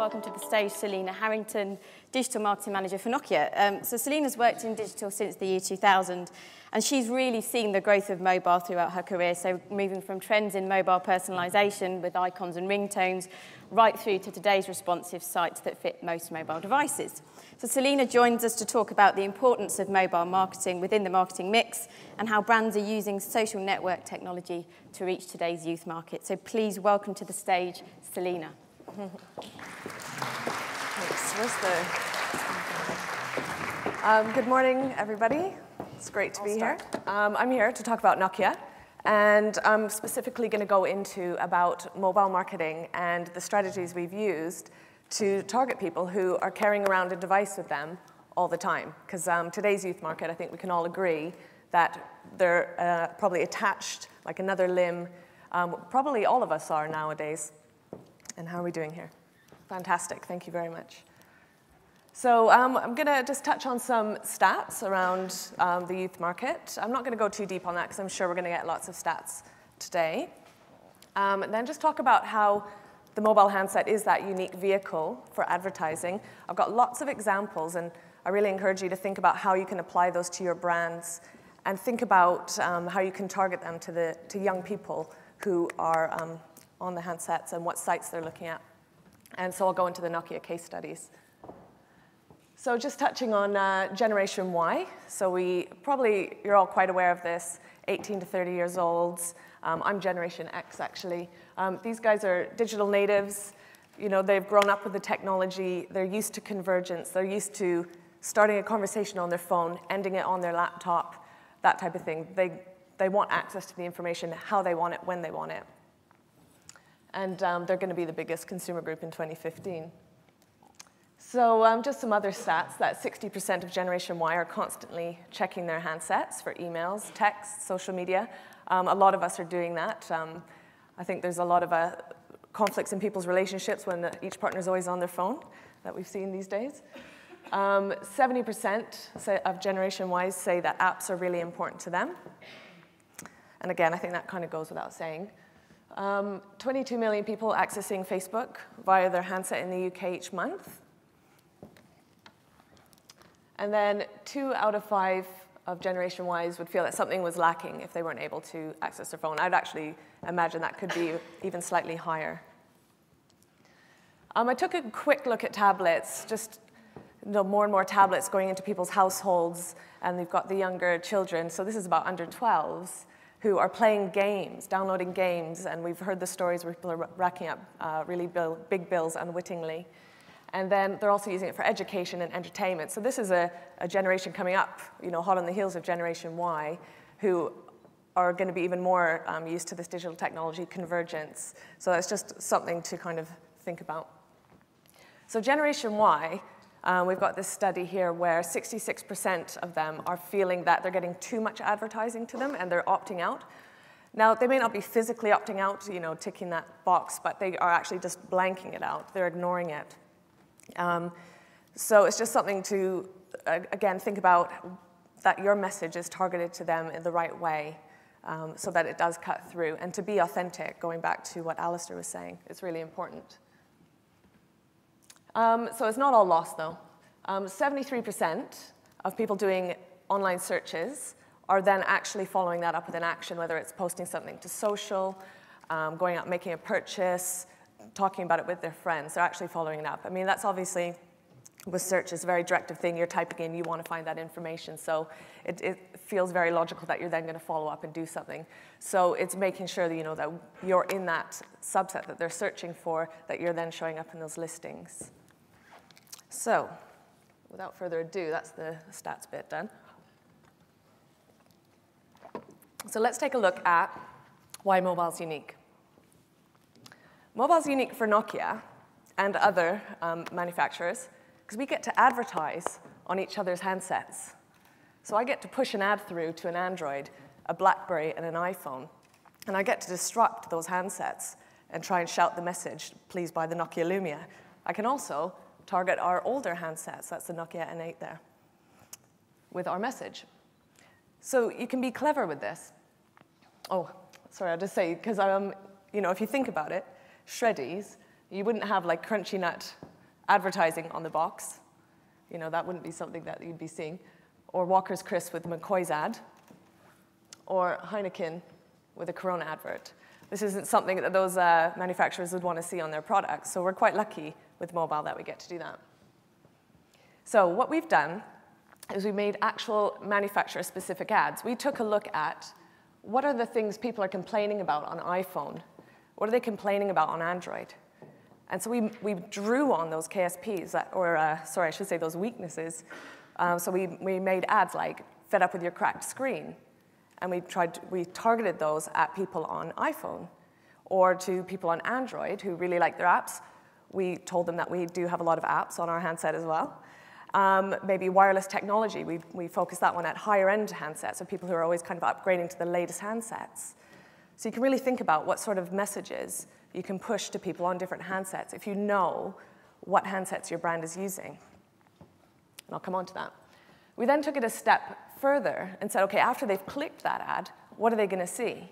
welcome to the stage Selena Harrington, Digital Marketing Manager for Nokia. So Selena's worked in digital since the year 2000, and she's really seen the growth of mobile throughout her career, so moving from trends in mobile personalization with icons and ringtones, right through to today's responsive sites that fit most mobile devices. So Selena joins us to talk about the importance of mobile marketing within the marketing mix and how brands are using social network technology to reach today's youth market. So please welcome to the stage, Selena. Thanks. Good morning, everybody. It's great to be here. I'm here to talk about Nokia, and I'm specifically going to go into about mobile marketing and the strategies we've used to target people who are carrying around a device with them all the time. Because today's youth market, I think we can all agree that they're probably attached like another limb. Probably all of us are nowadays. And how are we doing here? Fantastic, thank you very much. So I'm going to just touch on some stats around the youth market. I'm not going to go too deep on that because I'm sure we're going to get lots of stats today. And then just talk about how the mobile handset is that unique vehicle for advertising. I've got lots of examples, and I really encourage you to think about how you can apply those to your brands and think about how you can target them to young people who are on the handsets and what sites they're looking at. And so I'll go into the Nokia case studies. So just touching on Generation Y. So you're all quite aware of this, 18 to 30 years old. I'm Generation X, actually. These guys are digital natives. You know, they've grown up with the technology. They're used to convergence. They're used to starting a conversation on their phone, ending it on their laptop, that type of thing. They want access to the information, how they want it, when they want it. And they're going to be the biggest consumer group in 2015. So just some other stats, that 60% of Generation Y are constantly checking their handsets for emails, texts, social media. A lot of us are doing that. I think there's a lot of conflicts in people's relationships when each partner is always on their phone that we've seen these days. 70% of Generation Y say that apps are really important to them. And again, I think that kind of goes without saying. 22 million people accessing Facebook via their handset in the UK each month. And then 2 out of 5 of Generation Ys would feel that something was lacking if they weren't able to access their phone. I'd actually imagine that could be even slightly higher. I took a quick look at tablets, just more and more tablets going into people's households, and we've got the younger children. So this is about under 12s. Who are playing games, downloading games, and we've heard the stories where people are racking up really big bills unwittingly. And then they're also using it for education and entertainment. So this is a generation coming up, hot on the heels of Generation Y, who are going to be even more used to this digital technology, convergence. So that's just something to kind of think about. So Generation Y, we've got this study here where 66% of them are feeling that they're getting too much advertising to them and they're opting out. Now, they may not be physically opting out, ticking that box, but they are actually just blanking it out. They're ignoring it. So it's just something to, again, think about that your message is targeted to them in the right way so that it does cut through. And to be authentic, going back to what Alistair was saying, it's really important. So it's not all lost, though. 73% of people doing online searches are then actually following that up with an action, whether it's posting something to social, going out making a purchase, talking about it with their friends. They're actually following it up. I mean, that's obviously, with search, is a very directive thing. You're typing in, you want to find that information. So it feels very logical that you're then going to follow up and do something. So it's making sure that, that you're in that subset that they're searching for, that you're then showing up in those listings. So, without further ado, that's the stats bit done. So let's take a look at why mobile's unique. Mobile's unique for Nokia and other manufacturers because we get to advertise on each other's handsets. So I get to push an ad through to an Android, a BlackBerry, and an iPhone, and I get to disrupt those handsets and try and shout the message, please buy the Nokia Lumia. I can also target our older handsets, that's the Nokia N8 there, with our message. So you can be clever with this. Oh, sorry, I'll just say, because if you think about it, Shreddies, you wouldn't have like Crunchy Nut advertising on the box. You know, that wouldn't be something that you'd be seeing. Or Walker's Crisp with McCoy's ad. Or Heineken with a Corona advert. This isn't something that those manufacturers would want to see on their products. So we're quite lucky with mobile that we get to do that. So what we've done is we made actual manufacturer-specific ads. We took a look at what are the things people are complaining about on iPhone? What are they complaining about on Android? And so we drew on those KSPs, sorry, I should say those weaknesses. So we made ads like, fed up with your cracked screen. And we targeted those at people on iPhone. Or to people on Android who really like their apps. We told them that we do have a lot of apps on our handset as well. Maybe wireless technology, we focused that one at higher end handsets, so people who are always kind of upgrading to the latest handsets. So you can really think about what sort of messages you can push to people on different handsets if you know what handsets your brand is using. And I'll come on to that. We then took it a step further and said, okay, after they've clicked that ad, what are they going to see?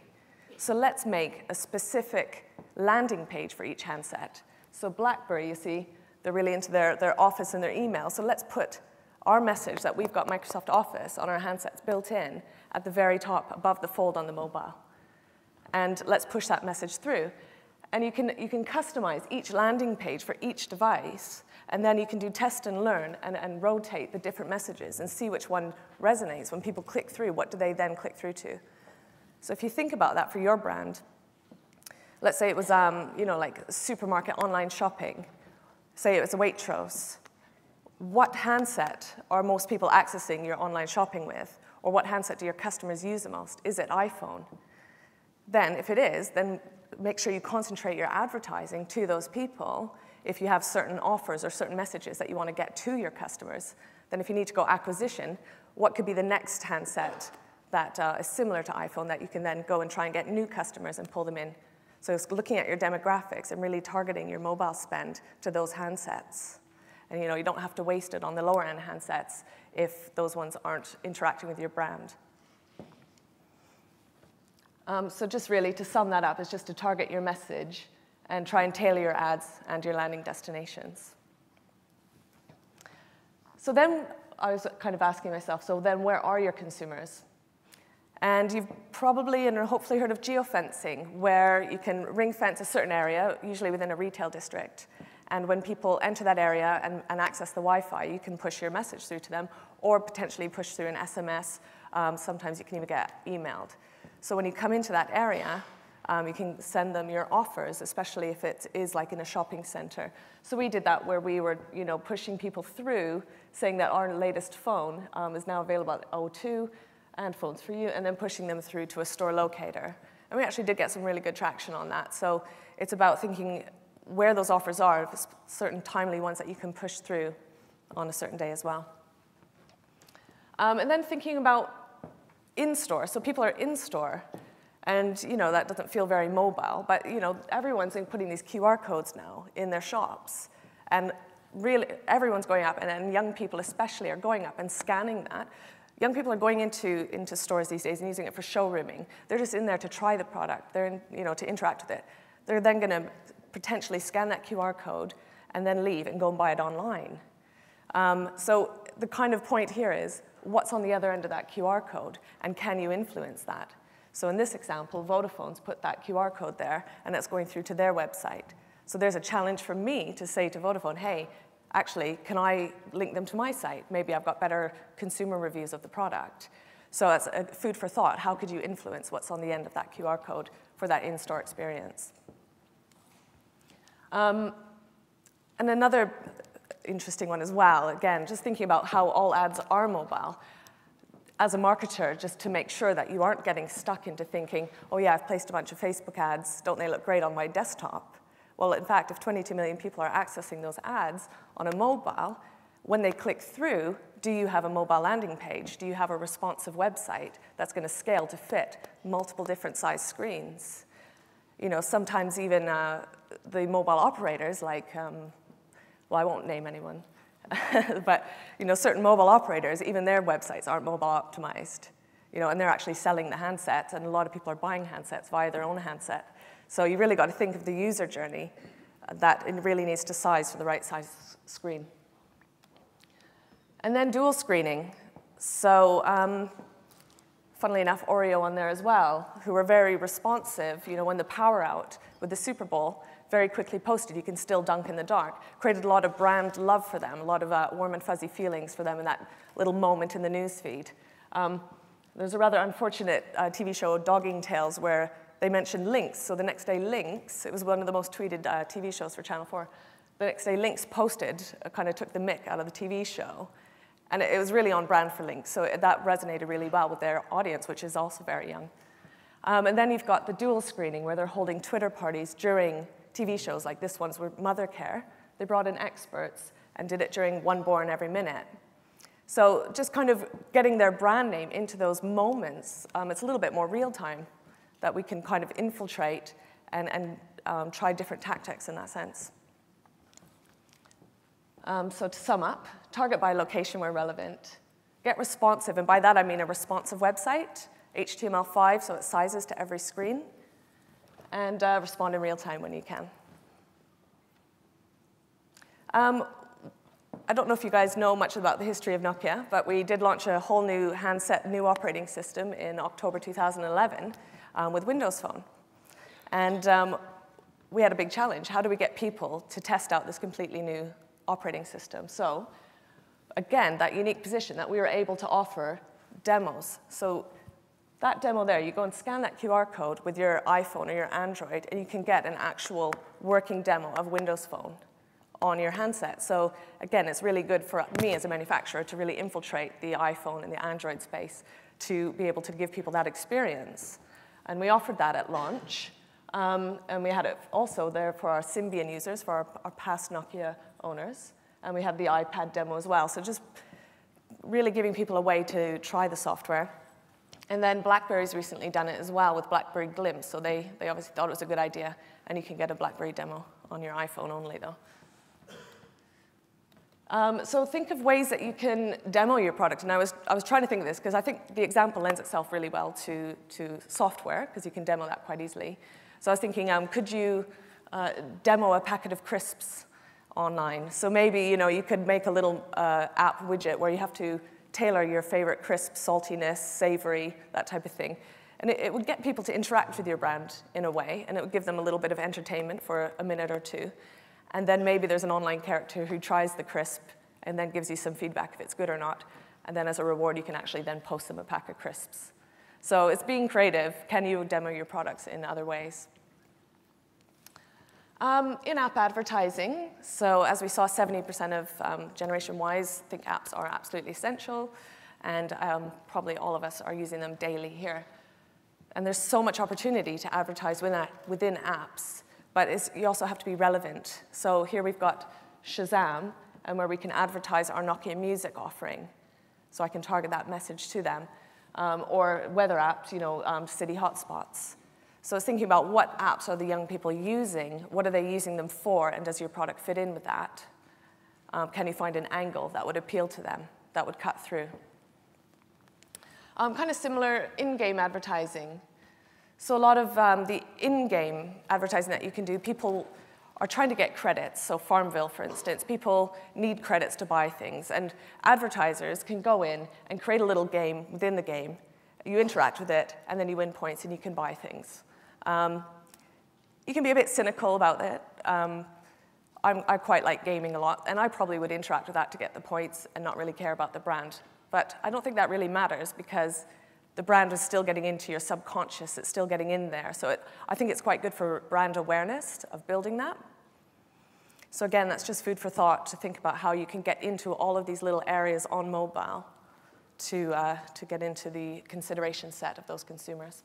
So let's make a specific landing page for each handset. So BlackBerry, you see, they're really into their Office and their email. So let's put our message that we've got Microsoft Office on our handsets built in at the very top above the fold on the mobile. And let's push that message through. And you can customize each landing page for each device. And then you can do test and learn and rotate the different messages and see which one resonates. When people click through, what do they then click through to? So if you think about that for your brand, let's say it was like supermarket online shopping. Say it was a Waitrose. What handset are most people accessing your online shopping with? Or what handset do your customers use the most? Is it iPhone? Then, if it is, then make sure you concentrate your advertising to those people. If you have certain offers or certain messages that you want to get to your customers, then if you need to go acquisition, what could be the next handset that is similar to iPhone that you can then go and try and get new customers and pull them in? So it's looking at your demographics and really targeting your mobile spend to those handsets. And you don't have to waste it on the lower end handsets if those ones aren't interacting with your brand. So just really to sum that up is just to target your message and try and tailor your ads and your landing destinations. So then I was kind of asking myself, so then where are your consumers? And you've probably and hopefully heard of geofencing, where you can ring fence a certain area, usually within a retail district. And when people enter that area and access the Wi-Fi, you can push your message through to them, or potentially push through an SMS. Sometimes you can even get emailed. So when you come into that area, you can send them your offers, especially if it is like in a shopping center. So we did that where we were pushing people through, saying that our latest phone is now available at O2 and Phones for You, and then pushing them through to a store locator. And we actually did get some really good traction on that. So it's about thinking where those offers are, certain timely ones that you can push through on a certain day as well. And then thinking about in-store. So people are in-store, and that doesn't feel very mobile, but everyone's putting these QR codes now in their shops. And really, everyone's going up, and young people especially are going up and scanning that. Young people are going into stores these days and using it for showrooming. They're just in there to try the product. They're to interact with it. They're then going to potentially scan that QR code and then leave and go and buy it online. So the kind of point here is, what's on the other end of that QR code, and can you influence that? So in this example, Vodafone's put that QR code there, and it's going through to their website. So there's a challenge for me to say to Vodafone, hey, actually, can I link them to my site? Maybe I've got better consumer reviews of the product. So that's a food for thought. How could you influence what's on the end of that QR code for that in-store experience? And another interesting one as well, again, just thinking about how all ads are mobile. As a marketer, just to make sure that you aren't getting stuck into thinking, oh yeah, I've placed a bunch of Facebook ads, don't they look great on my desktop? Well, in fact, if 22 million people are accessing those ads on a mobile, when they click through, do you have a mobile landing page? Do you have a responsive website that's going to scale to fit multiple different size screens? Sometimes even the mobile operators like, well, I won't name anyone, but certain mobile operators, even their websites aren't mobile optimized, and they're actually selling the handsets, and a lot of people are buying handsets via their own handset. So you really got to think of the user journey that it really needs to size for the right size screen. And then dual screening. So funnily enough, Oreo on there as well, who were very responsive. You know, when the power out with the Super Bowl, very quickly posted, you can still dunk in the dark. Created a lot of brand love for them, a lot of warm and fuzzy feelings for them in that little moment in the news feed. There's a rather unfortunate TV show, Dogging Tales, where they mentioned Lynx. So the next day, Lynx, it was one of the most tweeted TV shows for Channel 4. The next day, Lynx posted, kind of took the mick out of the TV show. And it was really on brand for Lynx. So that resonated really well with their audience, which is also very young. And then you've got the dual screening, where they're holding Twitter parties during TV shows like this one's with Mother Care. They brought in experts and did it during One Born Every Minute. So just kind of getting their brand name into those moments, it's a little bit more real time that we can kind of infiltrate and try different tactics in that sense. So to sum up, target by location where relevant. Get responsive, and by that I mean a responsive website, HTML5 so it sizes to every screen, and respond in real time when you can. I don't know if you guys know much about the history of Nokia, but we did launch a whole new handset, new operating system in October 2011 with Windows Phone. And we had a big challenge. How do we get people to test out this completely new operating system? So again, that unique position that we were able to offer demos. So that demo there, you go and scan that QR code with your iPhone or your Android, and you can get an actual working demo of Windows Phone on your handset. So again, it's really good for me as a manufacturer to really infiltrate the iPhone and the Android space to be able to give people that experience. And we offered that at launch. And we had it also there for our Symbian users, for our past Nokia owners. And we had the iPad demo as well. So just really giving people a way to try the software. And then BlackBerry's recently done it as well with BlackBerry Glimpse. So they obviously thought it was a good idea. And you can get a BlackBerry demo on your iPhone only, though. So think of ways that you can demo your product. And I was trying to think of this, because I think the example lends itself really well to software, because you can demo that quite easily. So I was thinking, could you demo a packet of crisps online? So maybe you could make a little app widget where you have to tailor your favorite crisp, saltiness, savory, that type of thing. And it would get people to interact with your brand in a way, and it would give them a little bit of entertainment for a minute or two. And then maybe there's an online character who tries the crisp and then gives you some feedback if it's good or not. And then as a reward, you can actually then post them a pack of crisps. So it's being creative. Can you demo your products in other ways? In-app advertising. So as we saw, 70% of Generation Ys think apps are absolutely essential. And probably all of us are using them daily here. And there's so much opportunity to advertise within apps. But you also have to be relevant. So here we've got Shazam, and where we can advertise our Nokia Music offering. So I can target that message to them. Or weather apps, city hotspots. So it's thinking about what apps are the young people using, what are they using them for, and does your product fit in with that? Can you find an angle that would appeal to them, that would cut through? Kind of similar in-game advertising. So a lot of the in-game advertising that you can do, people are trying to get credits. So Farmville, for instance, people need credits to buy things. And advertisers can go in and create a little game within the game. You interact with it, and then you win points, and you can buy things. You can be a bit cynical about it. I quite like gaming a lot, and I probably would interact with that to get the points and not really care about the brand. But I don't think that really matters, because the brand is still getting into your subconscious. It's still getting in there. So I think it's quite good for brand awareness of building that. So again, that's just food for thought to think about how you can get into all of these little areas on mobile to get into the consideration set of those consumers.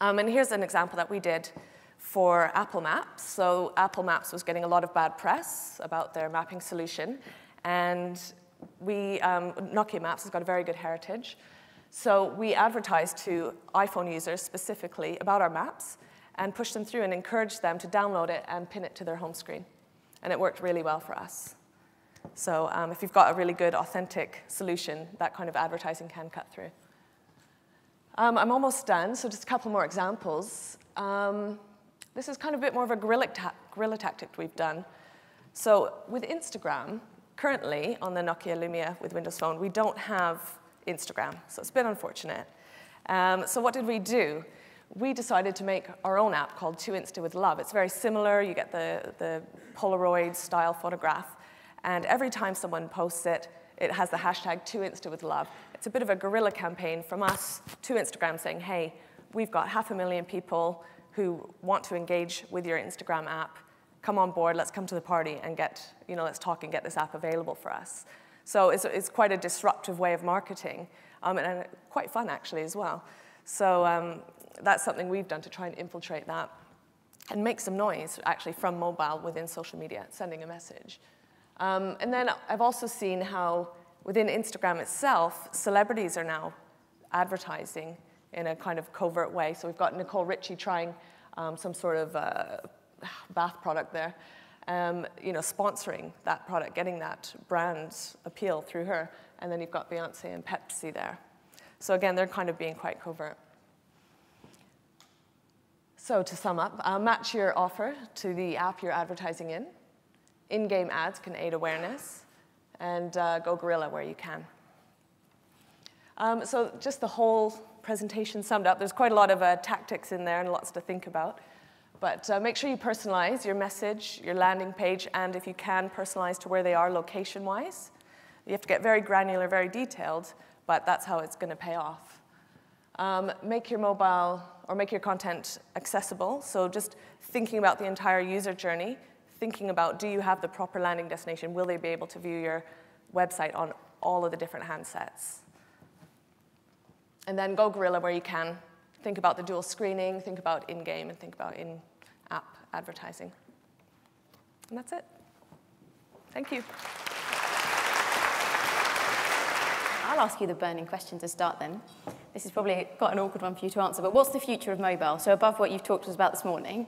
And here's an example that we did for Apple Maps. So Apple Maps was getting a lot of bad press about their mapping solution. And Nokia Maps has got a very good heritage. So we advertised to iPhone users specifically about our maps and pushed them through and encouraged them to download it and pin it to their home screen. And it worked really well for us. So if you've got a really good, authentic solution, that kind of advertising can cut through. I'm almost done, so just a couple more examples. this is kind of a bit more of a guerrilla tactic we've done. So with Instagram, currently on the Nokia Lumia with Windows Phone, we don't have Instagram, so it's a bit unfortunate. So what did we do? We decided to make our own app called To Insta with Love. It's very similar. You get the Polaroid style photograph, and every time someone posts it, it has the hashtag To Insta with Love. It's a bit of a guerrilla campaign from us to Instagram saying, hey, we've got 500,000 people who want to engage with your Instagram app. Come on board, let's come to the party and let's talk and get this app available for us. So it's quite a disruptive way of marketing, and quite fun actually as well. So that's something we've done to try and infiltrate that and make some noise actually from mobile within social media, sending a message. And then I've also seen how within Instagram itself, celebrities are now advertising in a kind of covert way. So we've got Nicole Richie trying some sort of bath product there, sponsoring that product, getting that brand appeal through her. And then you've got Beyonce and Pepsi there. So again, they're kind of being quite covert. So to sum up, match your offer to the app you're advertising in. In-game ads can aid awareness, and go guerrilla where you can. So just the whole presentation summed up. There's quite a lot of tactics in there and lots to think about. But make sure you personalize your message, your landing page, and if you can, personalize to where they are location-wise. You have to get very granular, very detailed, but that's how it's going to pay off. Make your mobile or make your content accessible. So just thinking about the entire user journey, thinking about, do you have the proper landing destination? Will they be able to view your website on all of the different handsets? And then go guerrilla where you can. Think about the dual screening, think about in-game, and think about in-app advertising. And that's it. Thank you. I'll ask you the burning question to start then. This is probably quite an awkward one for you to answer, but what's the future of mobile? So above what you've talked to us about this morning.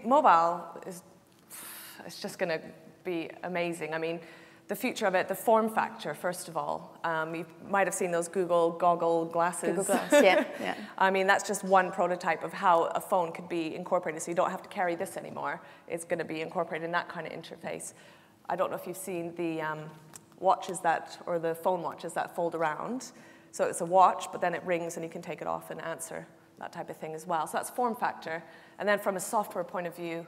Mobile it's just going to be amazing. I mean, the future of it, the form factor, first of all. You might have seen those Google goggle glasses. Google Glass, yeah. I mean, that's just one prototype of how a phone could be incorporated. So you don't have to carry this anymore. It's going to be incorporated in that kind of interface. I don't know if you've seen the watches or the phone watches that fold around. So it's a watch, but then it rings and you can take it off and answer, that type of thing as well. So that's form factor. And then from a software point of view,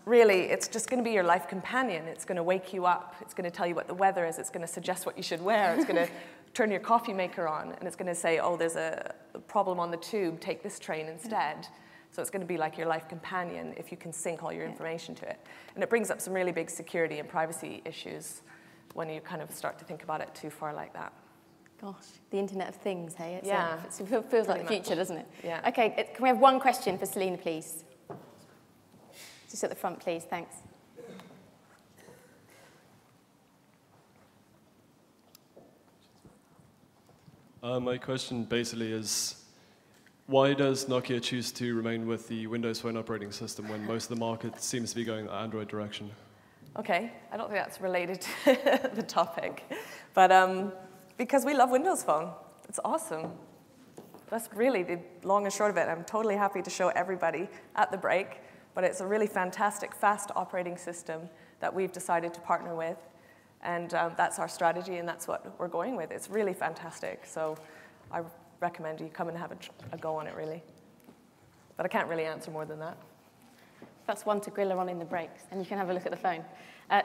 really, it's just going to be your life companion. It's going to wake you up. It's going to tell you what the weather is. It's going to suggest what you should wear. It's going to turn your coffee maker on, and it's going to say, oh, there's a problem on the tube. Take this train instead. So it's going to be like your life companion if you can sync all your information to it. And it brings up some really big security and privacy issues when you kind of start to think about it too far like that. Gosh, the Internet of Things, hey? It feels like the future, doesn't it? Yeah. Okay, can we have one question for Selena, please? Just at the front, please. Thanks. My question basically is, why does Nokia choose to remain with the Windows Phone operating system when most of the market seems to be going the Android direction? Okay, I don't think that's related to the topic, but because we love Windows Phone. It's awesome. That's really the long and short of it. I'm totally happy to show everybody at the break, but it's a really fantastic, fast operating system that we've decided to partner with, and that's our strategy, and that's what we're going with. It's really fantastic, so I recommend you come and have a go on it, really. But I can't really answer more than that. That's one to grill her on in the breaks, and you can have a look at the phone.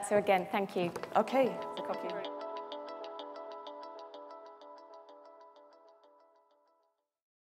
So again, thank you. Okay. It's a copy.